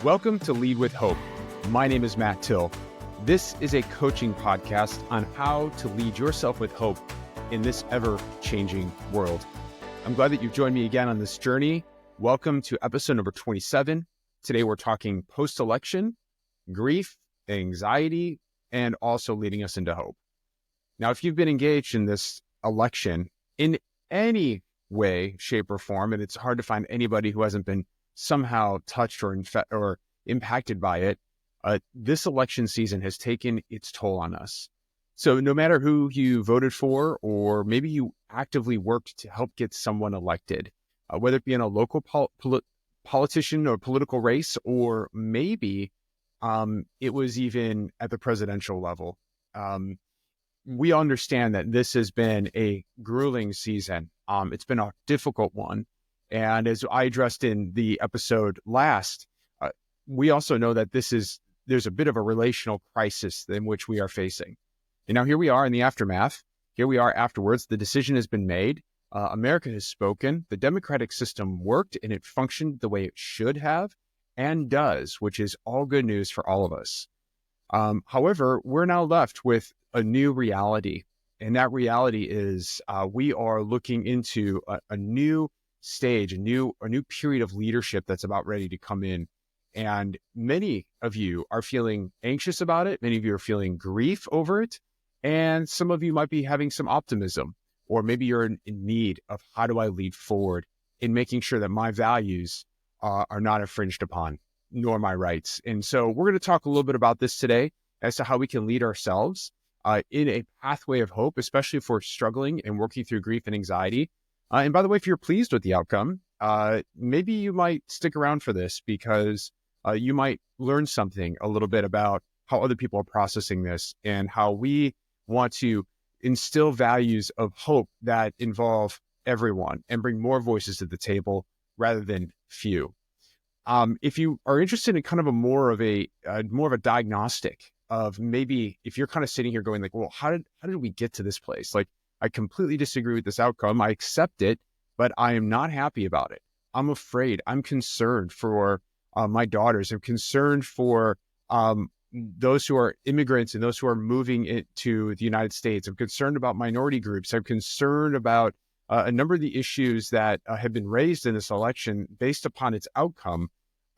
Welcome to Lead with Hope. My name is Matt Till. This is a coaching podcast on how to lead yourself with hope in this ever-changing world. I'm glad that you've joined me again on this journey. Welcome to episode number 27. Today we're talking post-election, grief, anxiety, and also leading us into hope. Now, if you've been engaged in this election in any way, shape, or form, and it's hard to find anybody who hasn't been somehow touched or impacted by it, this election season has taken its toll on us. So no matter who you voted for, or maybe you actively worked to help get someone elected, whether it be in a local politician or political race, or maybe it was even at the presidential level, we understand that this has been a grueling season. It's been a difficult one. And as I addressed in the episode last, we also know that there's a bit of a relational crisis in which we are facing. And now here we are in the aftermath. Here we are afterwards. The decision has been made. America has spoken. The democratic system worked and it functioned the way it should have and does, which is all good news for all of us. However, we're now left with a new reality. And that reality is we are looking into a new stage, a new period of leadership that's about ready to come in. And many of you are feeling anxious about it. Many of you are feeling grief over it. And some of you might be having some optimism, or maybe you're in need of how do I lead forward in making sure that my values are not infringed upon, nor my rights. And so we're going to talk a little bit about this today as to how we can lead ourselves in a pathway of hope, especially if we're struggling and working through grief and anxiety. And by the way, if you're pleased with the outcome, maybe you might stick around for this because you might learn something a little bit about how other people are processing this and how we want to instill values of hope that involve everyone and bring more voices to the table rather than few. If you are interested in kind of more of a diagnostic of maybe if you're kind of sitting here going like, well, how did we get to this place? Like, I completely disagree with this outcome. I accept it, but I am not happy about it. I'm afraid. I'm concerned for my daughters. I'm concerned for those who are immigrants and those who are moving into the United States. I'm concerned about minority groups. I'm concerned about a number of the issues that have been raised in this election based upon its outcome.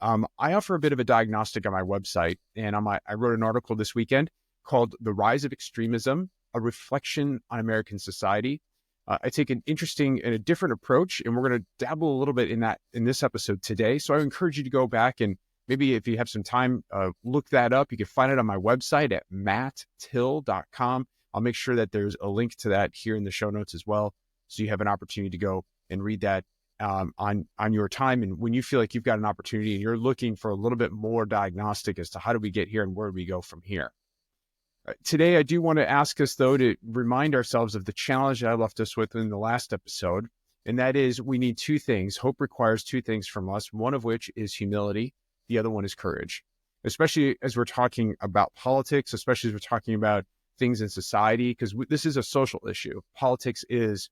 I offer a bit of a diagnostic on my website, and I wrote an article this weekend called "The Rise of Extremism: A Reflection on American Society." I take an interesting and a different approach, and we're going to dabble a little bit in this episode today. So I encourage you to go back and maybe if you have some time, look that up. You can find it on my website at matttill.com. I'll make sure that there's a link to that here in the show notes as well, so you have an opportunity to go and read that on your time. And when you feel like you've got an opportunity and you're looking for a little bit more diagnostic as to how do we get here and where do we go from here. Today, I do want to ask us, though, to remind ourselves of the challenge that I left us with in the last episode, and that is we need two things. Hope requires two things from us, one of which is humility. The other one is courage, especially as we're talking about politics, especially as we're talking about things in society, because this is a social issue. Politics is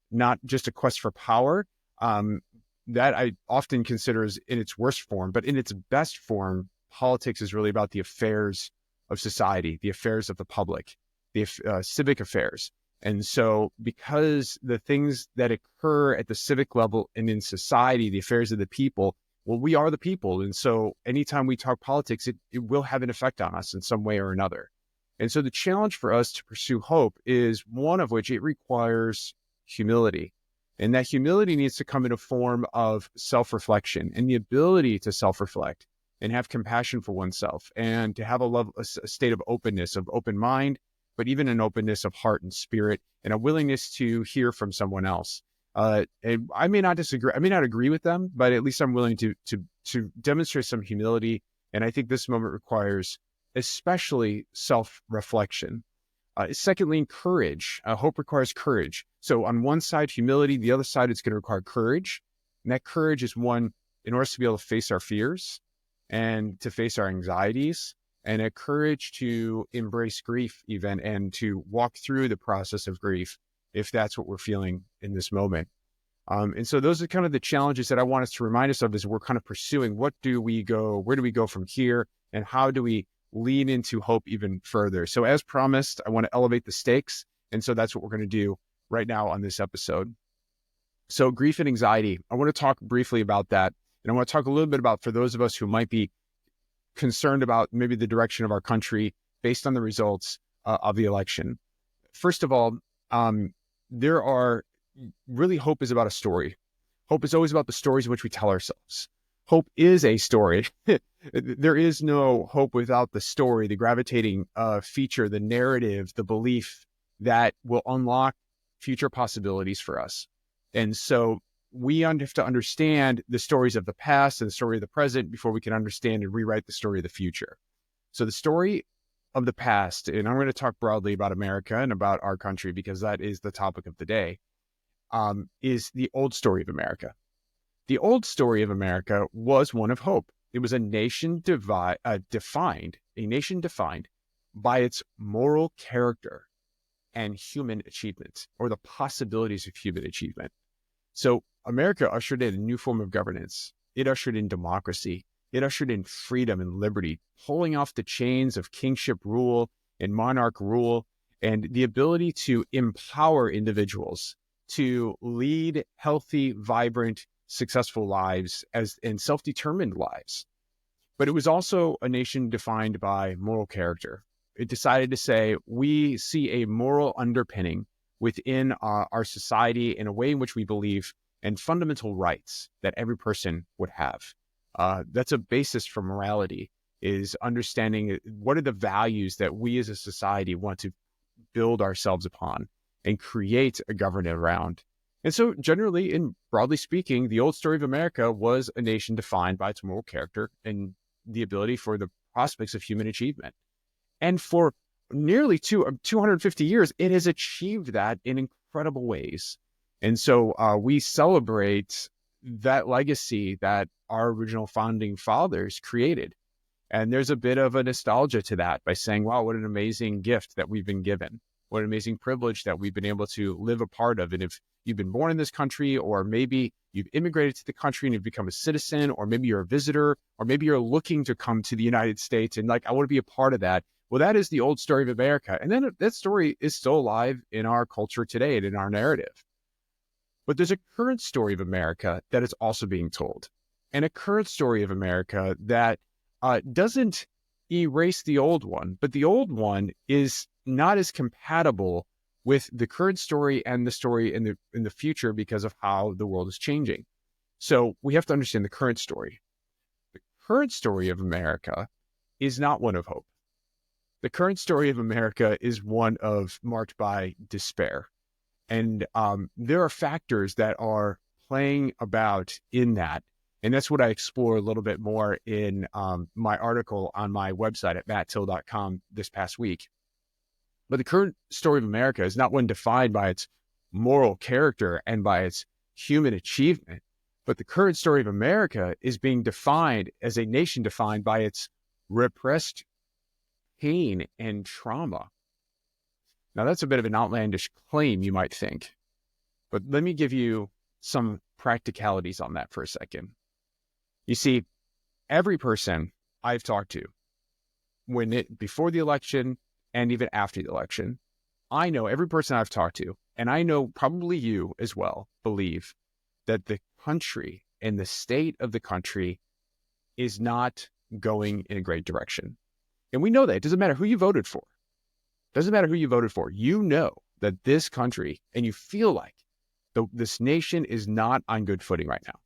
not just a quest for power that I often consider as in its worst form, but in its best form, politics is really about the affairs of society, the affairs of the public, the civic affairs. And so because the things that occur at the civic level and in society, the affairs of the people, well, we are the people. And so anytime we talk politics, it will have an effect on us in some way or another. And so the challenge for us to pursue hope is one of which it requires humility. And that humility needs to come in a form of self-reflection and the ability to self-reflect and have compassion for oneself, and to have a state of openness, of open mind, but even an openness of heart and spirit, and a willingness to hear from someone else. And I may not disagree, I may not agree with them, but at least I'm willing to demonstrate some humility. And I think this moment requires especially self-reflection. Secondly, courage. Hope requires courage. So on one side, humility, the other side, it's going to require courage. And that courage is one, in order to be able to face our fears and to face our anxieties, and a courage to embrace grief even, and to walk through the process of grief if that's what we're feeling in this moment. And so those are kind of the challenges that I want us to remind us of as we're kind of pursuing where do we go from here, and how do we lean into hope even further. So as promised, I want to elevate the stakes. And so that's what we're going to do right now on this episode. So grief and anxiety, I want to talk briefly about that. And I want to talk a little bit about, for those of us who might be concerned about maybe the direction of our country based on the results of the election. First of all, hope is about a story. Hope is always about the stories in which we tell ourselves. Hope is a story. There is no hope without the story, the gravitating feature, the narrative, the belief that will unlock future possibilities for us. And so we have to understand the stories of the past and the story of the present before we can understand and rewrite the story of the future. So the story of the past, and I'm going to talk broadly about America and about our country because that is the topic of the day, is the old story of America. The old story of America was one of hope. It was a nation defined by its moral character and human achievement, or the possibilities of human achievement. So America ushered in a new form of governance. It ushered in democracy. It ushered in freedom and liberty, pulling off the chains of kingship rule and monarch rule, and the ability to empower individuals to lead healthy, vibrant, successful lives and self-determined lives. But it was also a nation defined by moral character. It decided to say, we see a moral underpinning within our society in a way in which we believe in fundamental rights that every person would have. That's a basis for morality, is understanding what are the values that we as a society want to build ourselves upon and create a government around. And so generally, and broadly speaking, the old story of America was a nation defined by its moral character and the ability for the prospects of human achievement. And for nearly 250 years, it has achieved that in incredible ways. And so we celebrate that legacy that our original founding fathers created. And there's a bit of a nostalgia to that by saying, wow, what an amazing gift that we've been given. What an amazing privilege that we've been able to live a part of. And if you've been born in this country, or maybe you've immigrated to the country and you've become a citizen, or maybe you're a visitor, or maybe you're looking to come to the United States and I want to be a part of that. Well, that is the old story of America. And then that story is still alive in our culture today and in our narrative. But there's a current story of America that is also being told, and a current story of America that doesn't erase the old one, but the old one is not as compatible with the current story and the story in the future because of how the world is changing. So we have to understand the current story. The current story of America is not one of hope. The current story of America is one marked by despair. And there are factors that are playing about in that. And that's what I explore a little bit more in my article on my website at matttill.com this past week. But the current story of America is not one defined by its moral character and by its human achievement. But the current story of America is being defined as a nation defined by its repressed pain and trauma. Now, that's a bit of an outlandish claim, you might think. But let me give you some practicalities on that for a second. You see, every person I've talked to, before the election and even after the election, I know every person I've talked to, and I know probably you as well, believe that the country and the state of the country is not going in a great direction. And we know that. It doesn't matter who you voted for. Doesn't matter who you voted for. You know that this country, and you feel like this nation is not on good footing right now.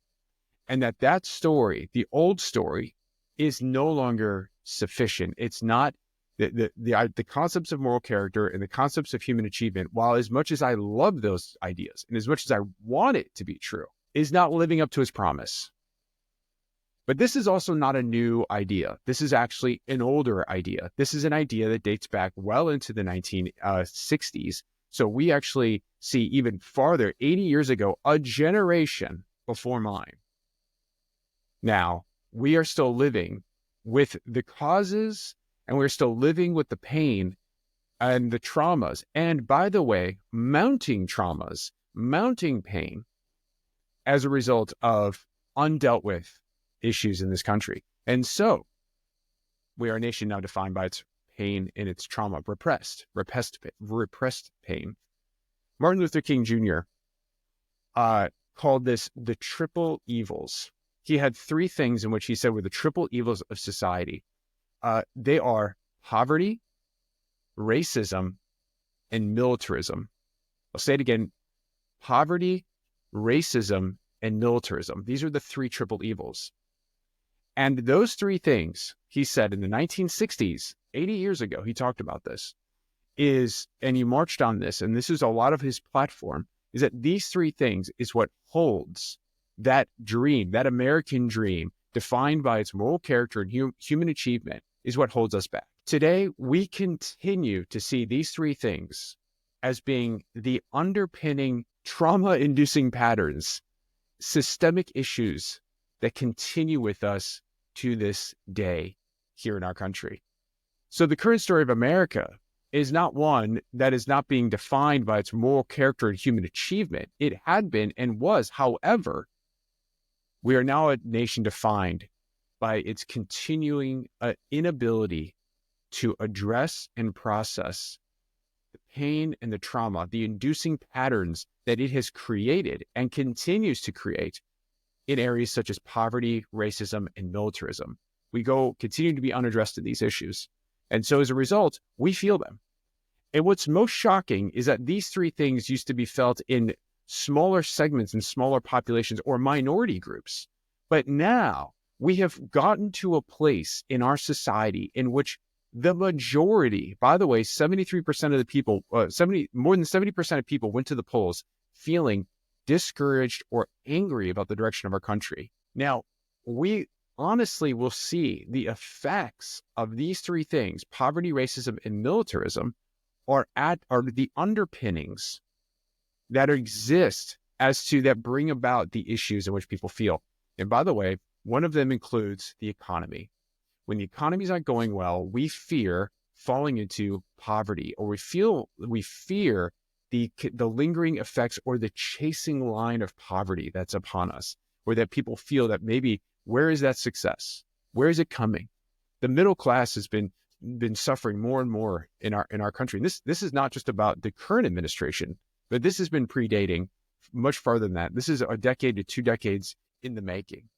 And that story, the old story, is no longer sufficient. It's not the concepts of moral character and the concepts of human achievement, while as much as I love those ideas and as much as I want it to be true, is not living up to its promise. But this is also not a new idea. This is actually an older idea. This is an idea that dates back well into the 1960s. So we actually see even farther, 80 years ago, a generation before mine. Now, we are still living with the causes, and we're still living with the pain and the traumas. And by the way, mounting traumas, mounting pain as a result of undealt with issues in this country. And so we are a nation now defined by its pain and its trauma, repressed pain. Martin Luther King Jr. Called this the triple evils. He had three things in which he said were the triple evils of society. They are poverty, racism, and militarism. I'll say it again: poverty, racism, and militarism. These are the three triple evils. And those three things, he said in the 1960s, 80 years ago, he talked about this, and he marched on this, and this is a lot of his platform, is that these three things is what holds that dream, that American dream, defined by its moral character and human achievement, is what holds us back. Today, we continue to see these three things as being the underpinning trauma-inducing patterns, systemic issues that continue with us to this day here in our country. So the current story of America is not one that is not being defined by its moral character and human achievement. It had been and was. However, we are now a nation defined by its continuing inability to address and process the pain and the trauma, the inducing patterns that it has created and continues to create in areas such as poverty, racism, and militarism. We continue to be unaddressed in these issues. And so as a result, we feel them. And what's most shocking is that these three things used to be felt in smaller segments and smaller populations or minority groups. But now we have gotten to a place in our society in which the majority, by the way, 73% of the people, more than 70% of people went to the polls feeling discouraged or angry about the direction of our country. Now, we honestly will see the effects of these three things, poverty, racism, and militarism, are the underpinnings that exist that bring about the issues in which people feel. And by the way, one of them includes the economy. When the economy is not going well, we fear falling into poverty, or we fear the lingering effects or the chasing line of poverty that's upon us, or that people feel that maybe, where is that success? Where is it coming? The middle class has been suffering more and more in our country. And this is not just about the current administration, but this has been predating much farther than that. This is a decade to 2 decades in the making.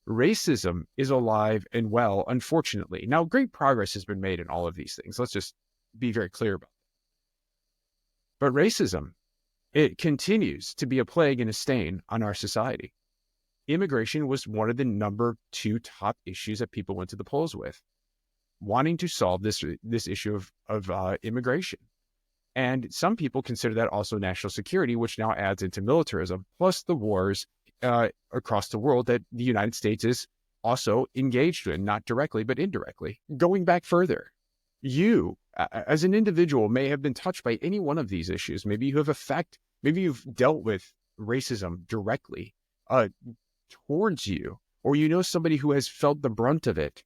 Racism is alive and well, unfortunately. Now, great progress has been made in all of these things. Let's just be very clear about that. But racism, it continues to be a plague and a stain on our society. Immigration was one of the number 2 top issues that people went to the polls with, wanting to solve this issue of immigration. And some people consider that also national security, which now adds into militarism, plus the wars across the world that the United States is also engaged in, not directly, but indirectly. Going back further, you, as an individual, may have been touched by any one of these issues. Maybe you've dealt with racism directly towards you, or you know somebody who has felt the brunt of it.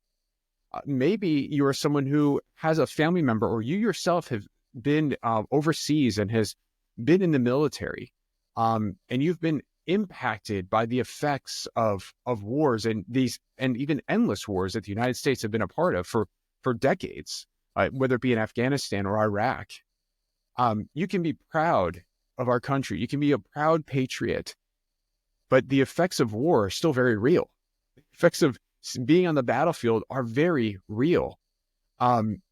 Maybe you are someone who has a family member, or you yourself have been overseas and has been in the military, and you've been impacted by the effects of wars and even endless wars that the United States have been a part of for decades, whether it be in Afghanistan or Iraq. You can be proud of our country. You can be a proud patriot, but the effects of war are still very real. The effects of being on the battlefield are very real.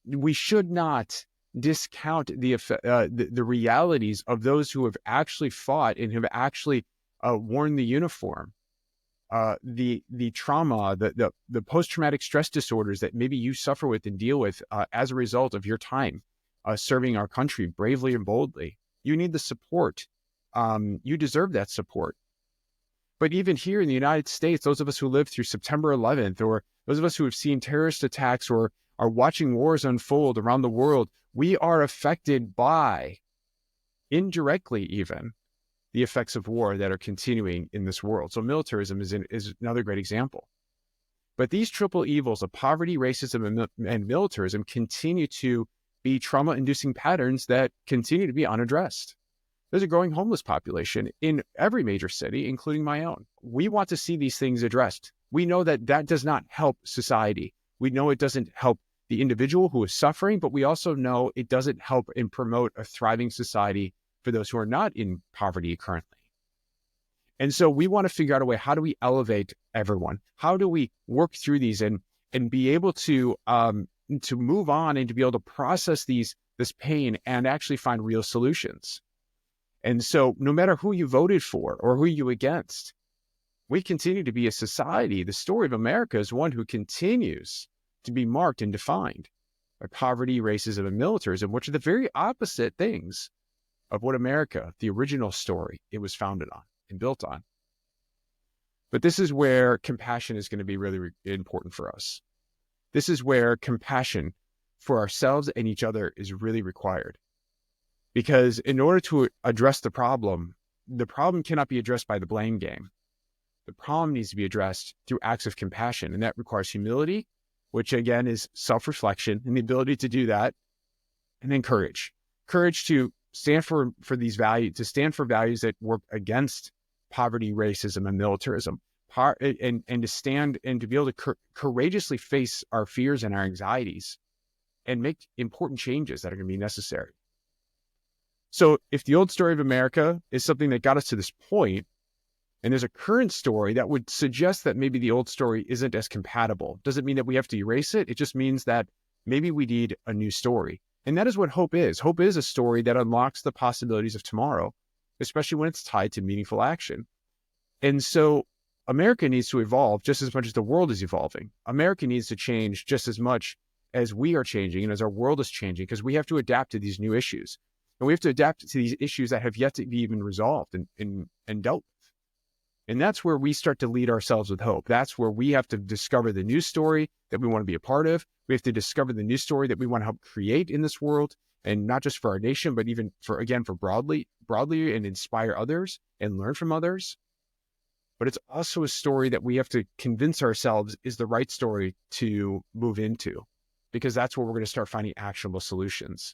We should not discount the realities of those who have actually fought and have actually worn the uniform, the trauma, the post-traumatic stress disorders that maybe you suffer with and deal with as a result of your time serving our country bravely and boldly. You need the support. You deserve that support. But even here in the United States, those of us who lived through September 11th, or those of us who have seen terrorist attacks or are watching wars unfold around the world, we are affected by, indirectly even, the effects of war that are continuing in this world. So militarism is another great example. But these triple evils of poverty, racism, and militarism continue to be trauma-inducing patterns that continue to be unaddressed. There's a growing homeless population in every major city, including my own. We want to see these things addressed. We know that that does not help society. We know it doesn't help the individual who is suffering, but we also know it doesn't help and promote a thriving society for those who are not in poverty currently. And so we want to figure out a way, how do we elevate everyone? How do we work through these and be able to move on and to be able to process this pain and actually find real solutions? And so no matter who you voted for or who you against, we continue to be a society. The story of America is one who continues to be marked and defined by poverty, racism, and militarism, which are the very opposite things of what America, the original story, it was founded on and built on. But this is where compassion is going to be really important for us. This is where compassion for ourselves and each other is really required. Because in order to address the problem cannot be addressed by the blame game. The problem needs to be addressed through acts of compassion, and that requires humility, which again is self-reflection and the ability to do that, and then courage. Courage to stand for these values, to stand for values that work against poverty, racism, and militarism, and to stand and to be able to courageously face our fears and our anxieties and make important changes that are going to be necessary. So if the old story of America is something that got us to this point, and there's a current story that would suggest that maybe the old story isn't as compatible, doesn't mean that we have to erase it. It just means that maybe we need a new story. And that is what hope is. Hope is a story that unlocks the possibilities of tomorrow, especially when it's tied to meaningful action. And so America needs to evolve just as much as the world is evolving. America needs to change just as much as we are changing and as our world is changing, because we have to adapt to these new issues. And we have to adapt to these issues that have yet to be even resolved and dealt with. And that's where we start to lead ourselves with hope. That's where we have to discover the new story that we want to be a part of. We have to discover the new story that we want to help create in this world, and not just for our nation, but even for broadly, and inspire others and learn from others. But it's also a story that we have to convince ourselves is the right story to move into, because that's where we're going to start finding actionable solutions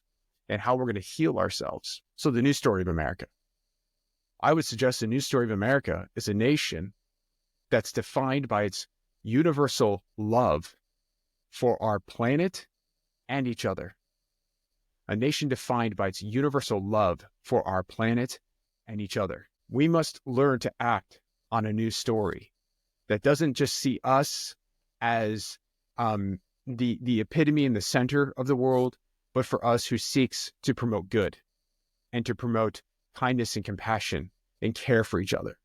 and how we're going to heal ourselves. So the new story of America. I would suggest the new story of America is a nation that's defined by its universal love for our planet and each other. A nation defined by its universal love for our planet and each other. We must learn to act on a new story that doesn't just see us as the epitome in the center of the world, but for us who seeks to promote good and to promote kindness and compassion and care for each other.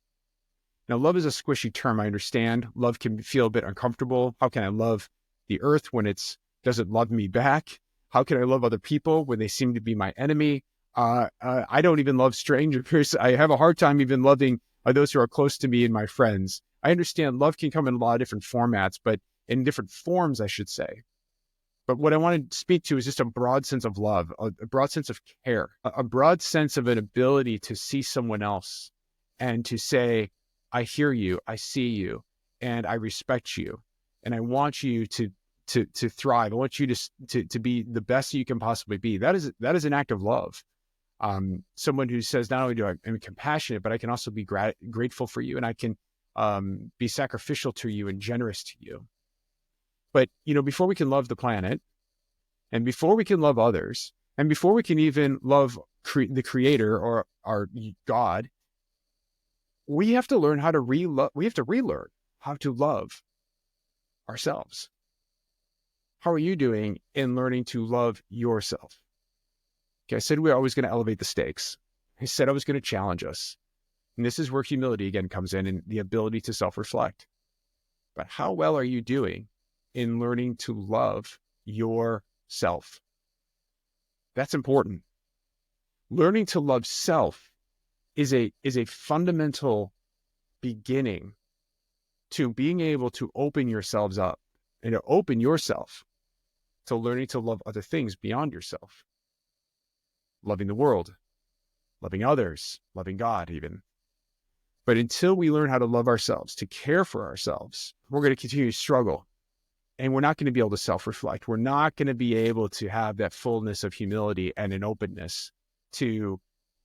Now, love is a squishy term, I understand. Love can feel a bit uncomfortable. How can I love the earth when it doesn't love me back? How can I love other people when they seem to be my enemy? I don't even love strangers. I have a hard time even loving those who are close to me and my friends. I understand love can come in a lot of different formats, but in different forms, I should say. But what I want to speak to is just a broad sense of love, a broad sense of care, a broad sense of an ability to see someone else and to say, I hear you, I see you, and I respect you, and I want you to thrive. I want you to be the best you can possibly be. That is an act of love. Someone who says, not only do I am compassionate, but I can also be grateful for you, and I can be sacrificial to you and generous to you. But, before we can love the planet, and before we can love others, and before we can even love the Creator or our God, we have to learn how to relearn how to love ourselves. How are you doing in learning to love yourself? Okay, I said we were always going to elevate the stakes. I said I was going to challenge us. And this is where humility again comes in, and the ability to self-reflect. But how well are you doing in learning to love yourself? That's important. Learning to love self is a fundamental beginning to being able to open yourselves up and to open yourself to learning to love other things beyond yourself. Loving the world, loving others, loving God even. But until we learn how to love ourselves, to care for ourselves, we're going to continue to struggle. And we're not going to be able to self-reflect. We're not going to be able to have that fullness of humility and an openness to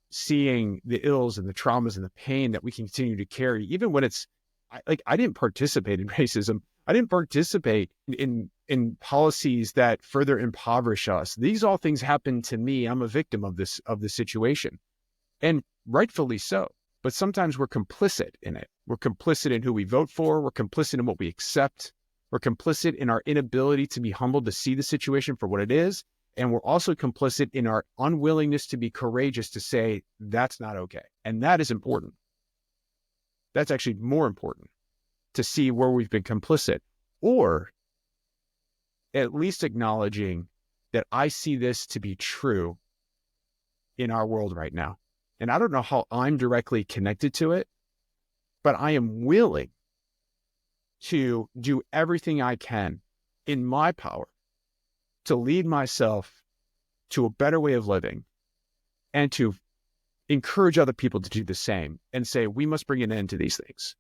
seeing the ills and the traumas and the pain that we can continue to carry, even when I didn't participate in racism. I didn't participate in policies that further impoverish us. These all things happen to me. I'm a victim of the situation, and rightfully so. But sometimes we're complicit in it. We're complicit in who we vote for. We're complicit in what we accept. We're complicit in our inability to be humbled to see the situation for what it is. And we're also complicit in our unwillingness to be courageous to say, that's not okay. And that is important. That's actually more important, to see where we've been complicit, or at least acknowledging that I see this to be true in our world right now. And I don't know how I'm directly connected to it, but I am willing to do everything I can in my power to lead myself to a better way of living and to encourage other people to do the same and say, we must bring an end to these things.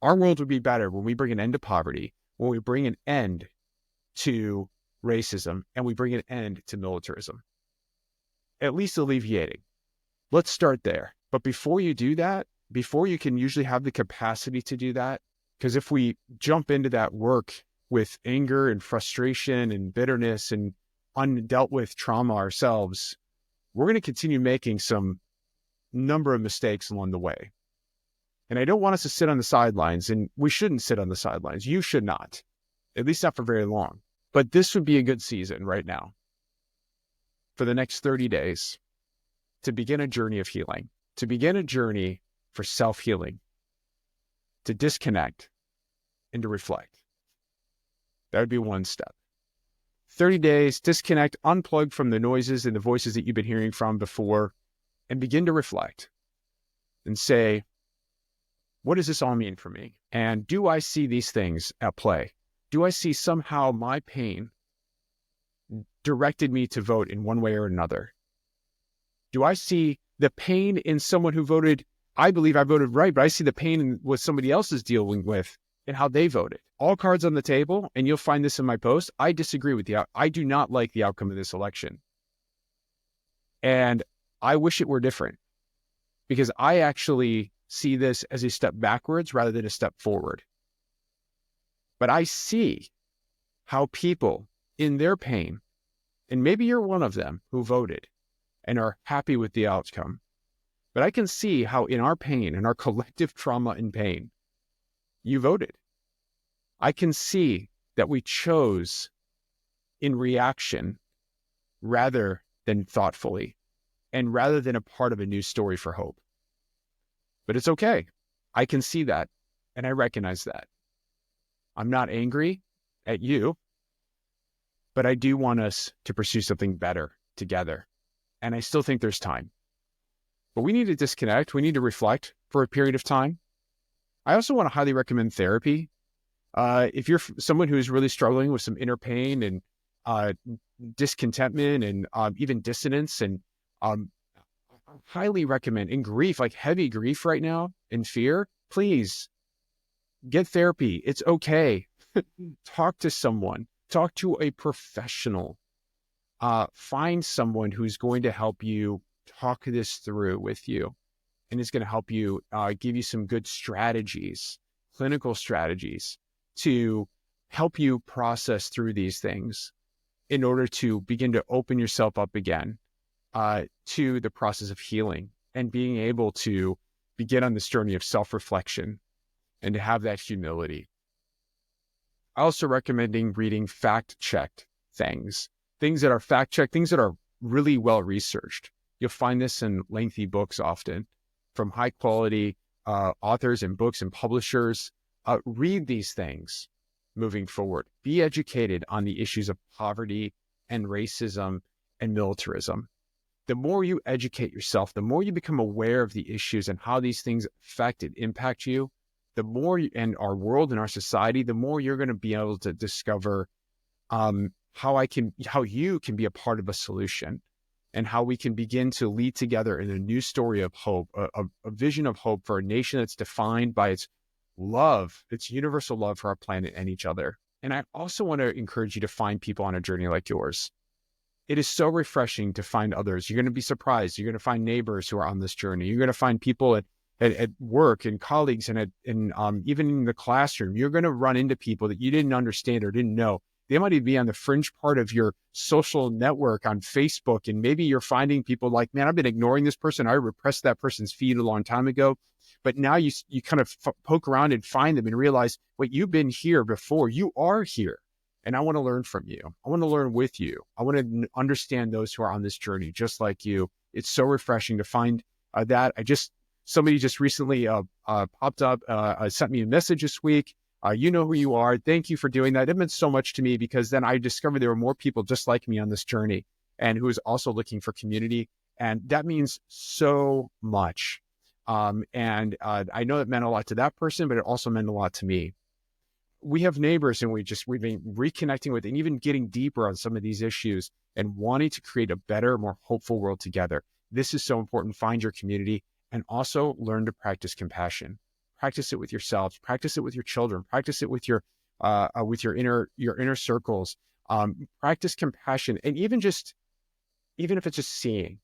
Our world would be better when we bring an end to poverty, when we bring an end to racism, and we bring an end to militarism. At least alleviating. Let's start there. But before you do that, before you can usually have the capacity to do that, because if we jump into that work with anger and frustration and bitterness and undealt with trauma ourselves, we're going to continue making some number of mistakes along the way. And I don't want us to sit on the sidelines, and we shouldn't sit on the sidelines. You should not, at least not for very long. But this would be a good season right now, for the next 30 days, to begin a journey of healing, to begin a journey for self-healing, to disconnect and to reflect. That would be one step. 30 days, disconnect, unplug from the noises and the voices that you've been hearing from before, and begin to reflect and say, what does this all mean for me? And do I see these things at play? Do I see somehow my pain directed me to vote in one way or another? Do I see the pain in someone who voted, I believe I voted right, but I see the pain in what somebody else is dealing with and how they voted? All cards on the table, and you'll find this in my post. I disagree with you. I do not like the outcome of this election. And I wish it were different, because I actually see this as a step backwards rather than a step forward. But I see how people in their pain, and maybe you're one of them who voted and are happy with the outcome, but I can see how in our pain, in our collective trauma and pain, you voted. I can see that we chose in reaction rather than thoughtfully, and rather than a part of a new story for hope. But it's okay. I can see that, and I recognize that. I'm not angry at you, but I do want us to pursue something better together. And I still think there's time. But we need to disconnect. We need to reflect for a period of time. I also want to highly recommend therapy. If you're someone who is really struggling with some inner pain and discontentment and even dissonance, and I highly recommend, in grief, like heavy grief right now, and fear, please get therapy. It's okay. Talk to someone. Talk to a professional. Find someone who's going to help you talk this through with you, and is going to help you give you some good strategies, clinical strategies, to help you process through these things in order to begin to open yourself up again to the process of healing and being able to begin on this journey of self-reflection and to have that humility. I also recommending reading fact-checked things that are fact-checked, things that are really well-researched. You'll find this in lengthy books often from high-quality authors and books and publishers. Read these things moving forward. Be educated on the issues of poverty and racism and militarism. The more you educate yourself, the more you become aware of the issues and how these things affect and impact you, the more and our world and our society, the more you're going to be able to discover how you can be a part of a solution, and how we can begin to lead together in a new story of hope, a vision of hope for a nation that's defined by its love, its universal love for our planet and each other. And I also want to encourage you to find people on a journey like yours It is so refreshing to find others. You're going to be surprised. You're going to find neighbors who are on this journey. You're going to find people at work and colleagues and even in the classroom. You're going to run into people that you didn't understand or didn't know. They might even be on the fringe part of your social network on Facebook. And maybe you're finding people like, man, I've been ignoring this person. I repressed that person's feed a long time ago. But now you kind of poke around and find them and realize, wait, you've been here before. You are here. And I want to learn from you. I want to learn with you. I want to understand those who are on this journey, just like you. It's so refreshing to find that. Somebody just recently popped up, sent me a message this week. You know who you are. Thank you for doing that. It meant so much to me because then I discovered there were more people just like me on this journey and who is also looking for community. And that means so much. I know it meant a lot to that person, but it also meant a lot to me. We have neighbors and we've been reconnecting with and even getting deeper on some of these issues and wanting to create a better, more hopeful world together. This is so important. Find your community and also learn to practice compassion. Practice it with yourselves, practice it with your children, practice it with your inner circles. Practice compassion. And even if it's just seeing,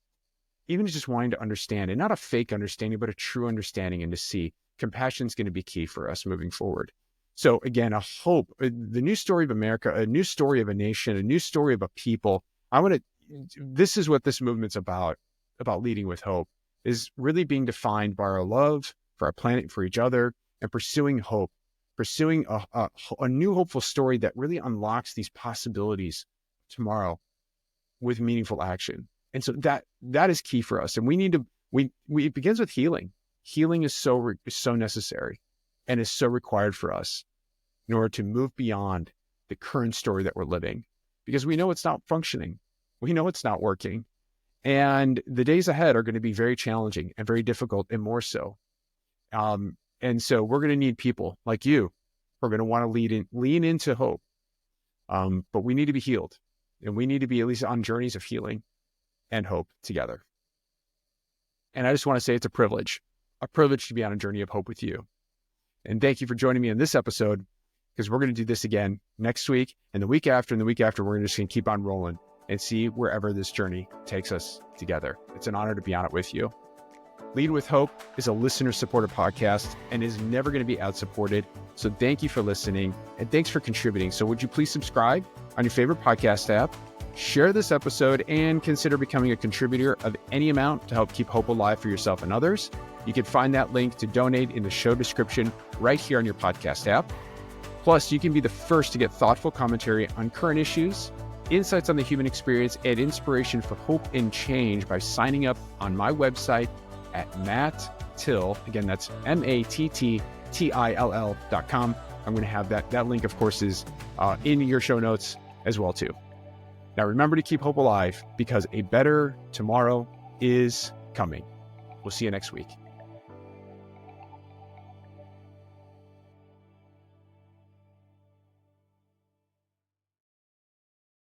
even just wanting to understand, and not a fake understanding, but a true understanding, and to see compassion is going to be key for us moving forward. So again, a hope, the new story of America, a new story of a nation, a new story of a people. This is what this movement's about leading with hope, is really being defined by our love for our planet, for each other, and pursuing hope, pursuing a new hopeful story that really unlocks these possibilities tomorrow with meaningful action. And so that is key for us. And it begins with healing. Healing is so necessary and is so required for us in order to move beyond the current story that we're living, because we know it's not functioning. We know it's not working. And the days ahead are going to be very challenging and very difficult, and more so. And so we're going to need people like you who are going to want to lean into hope. But we need to be healed, and we need to be at least on journeys of healing and hope together. And I just want to say it's a privilege to be on a journey of hope with you. And thank you for joining me in this episode, because we're going to do this again next week and the week after, and the week after. We're just going to keep on rolling and see wherever this journey takes us together. It's an honor to be on it with you. Lead with Hope is a listener-supported podcast and is never going to be ad-supported. So thank you for listening, and thanks for contributing. So would you please subscribe on your favorite podcast app, share this episode, and consider becoming a contributor of any amount to help keep hope alive for yourself and others. You can find that link to donate in the show description right here on your podcast app. Plus, you can be the first to get thoughtful commentary on current issues, insights on the human experience, and inspiration for hope and change by signing up on my website at Matt Till. Again, that's MATTTILL.com. I'm going to have that link, of course, is in your show notes as well, too. Now, remember to keep hope alive, because a better tomorrow is coming. We'll see you next week.